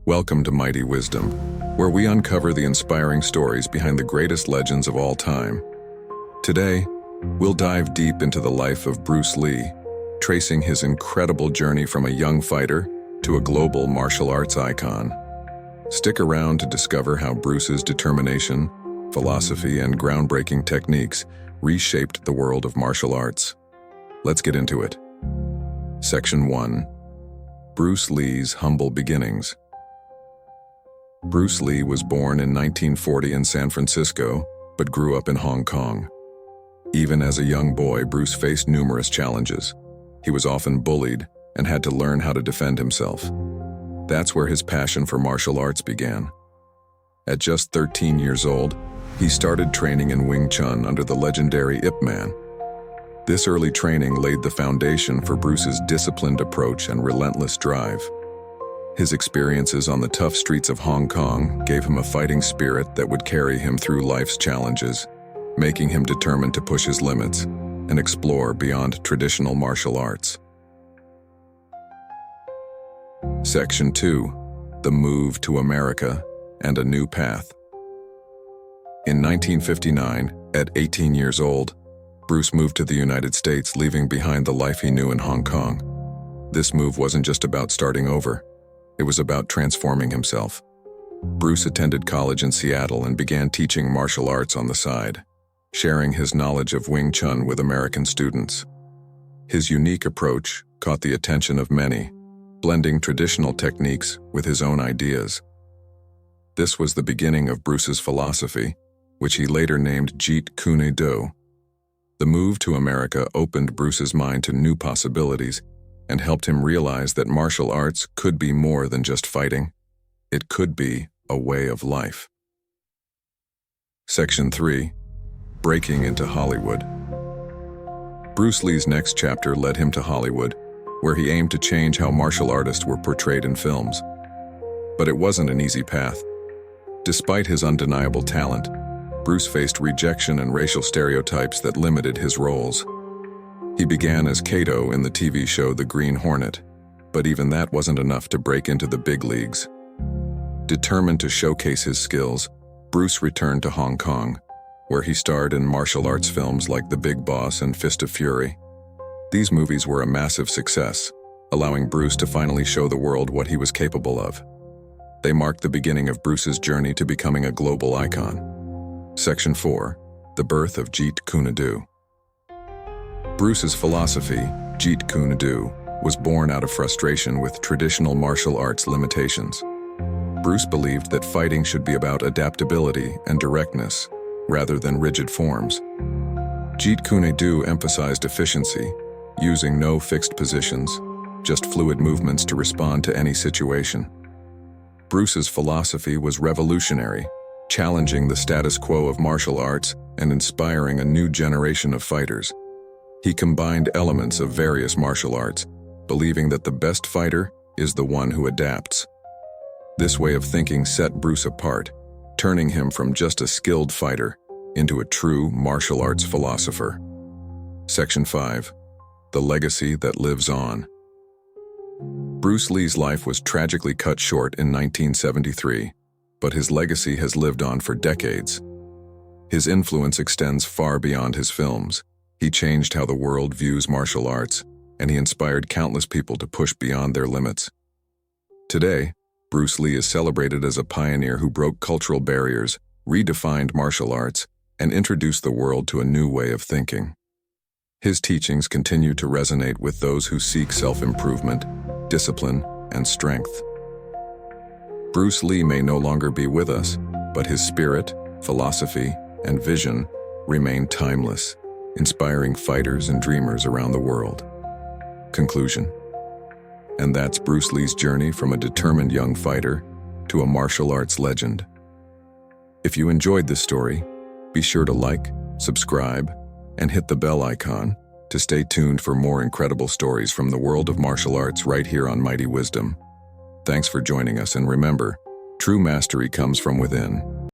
Welcome to Mighty Wisdom, where we uncover the inspiring stories behind the greatest legends of all time. Today, we'll dive deep into the life of Bruce Lee, tracing his incredible journey from a young fighter to a global martial arts icon. Stick around to discover how Bruce's determination, philosophy, and groundbreaking techniques reshaped the world of martial arts. Let's get into it. Section 1. Bruce Lee's humble beginnings. Bruce Lee was born in 1940 in San Francisco, but grew up in Hong Kong. Even as a young boy, Bruce faced numerous challenges. He was often bullied and had to learn how to defend himself. That's where his passion for martial arts began. At just 13 years old, he started training in Wing Chun under the legendary Ip Man. This early training laid the foundation for Bruce's disciplined approach and relentless drive. His experiences on the tough streets of Hong Kong gave him a fighting spirit that would carry him through life's challenges, making him determined to push his limits and explore beyond traditional martial arts. Section 2. The Move to America and a New Path. In 1959, at 18 years old, Bruce moved to the United States, leaving behind the life he knew in Hong Kong. This move wasn't just about starting over. It was about transforming himself. Bruce attended college in Seattle and began teaching martial arts on the side, sharing his knowledge of Wing Chun with American students. His unique approach caught the attention of many, blending traditional techniques with his own ideas. This was the beginning of Bruce's philosophy, which he later named Jeet Kune. The move to America opened Bruce's mind to new possibilities and helped him realize that martial arts could be more than just fighting. It could be a way of life. Section 3. Breaking into Hollywood. Bruce Lee's next chapter led him to Hollywood, where he aimed to change how martial artists were portrayed in films. But it wasn't an easy path. Despite his undeniable talent, Bruce faced rejection and racial stereotypes that limited his roles. He began as Kato in the TV show The Green Hornet, but even that wasn't enough to break into the big leagues. Determined to showcase his skills, Bruce returned to Hong Kong, where he starred in martial arts films like The Big Boss and Fist of Fury. These movies were a massive success, allowing Bruce to finally show the world what he was capable of. They marked the beginning of Bruce's journey to becoming a global icon. Section 4. The Birth of Jeet Kune. Bruce's philosophy, Jeet Kune, was born out of frustration with traditional martial arts limitations. Bruce believed that fighting should be about adaptability and directness, rather than rigid forms. Jeet Kune emphasized efficiency, using no fixed positions, just fluid movements to respond to any situation. Bruce's philosophy was revolutionary, challenging the status quo of martial arts and inspiring a new generation of fighters. He combined elements of various martial arts, believing that the best fighter is the one who adapts. This way of thinking set Bruce apart, turning him from just a skilled fighter into a true martial arts philosopher. Section 5. The Legacy That Lives On. Bruce Lee's life was tragically cut short in 1973, but his legacy has lived on for decades. His influence extends far beyond his films. He changed how the world views martial arts, and he inspired countless people to push beyond their limits. Today, Bruce Lee is celebrated as a pioneer who broke cultural barriers, redefined martial arts, and introduced the world to a new way of thinking. His teachings continue to resonate with those who seek self-improvement, discipline, and strength. Bruce Lee may no longer be with us, but his spirit, philosophy, and vision remain timeless, inspiring fighters and dreamers around the world. Conclusion. And that's Bruce Lee's journey from a determined young fighter to a martial arts legend. If you enjoyed this story, be sure to like, subscribe, and hit the bell icon to stay tuned for more incredible stories from the world of martial arts right here on Mighty Wisdom. Thanks for joining us, and remember, true mastery comes from within.